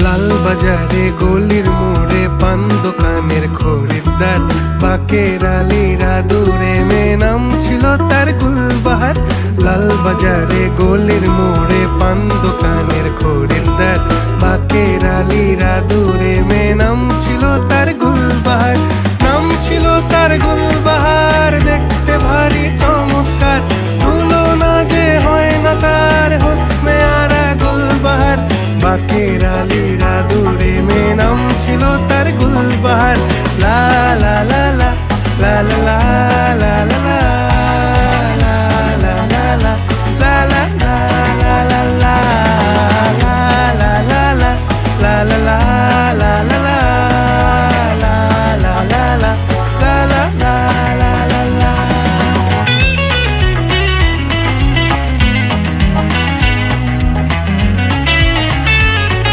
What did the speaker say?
লাল বাজারে গলির মোড়ে পান দোকানের খরিদ্দার, বাকের আলীরা দূরে মেয়ে নাম ছিল তার গুলবাহার। লাল বাজারে গলির মোড়ে পান দোকানের খরিদ্দার, বাকের আলীরা দূরে মেয়ে নাম ছিল তার গুলবাহার। নাম ছিল তার গুলবাহার, দেখতে ভারী চমৎকার, তুলনা যে হয় না তার হোসনে আরা গুলবাহার। বাকের আলীরা দূরে মেয়ে নাম ছিল তার গুলবাহার। লা লা লা লা লা লা লা লা লা লা।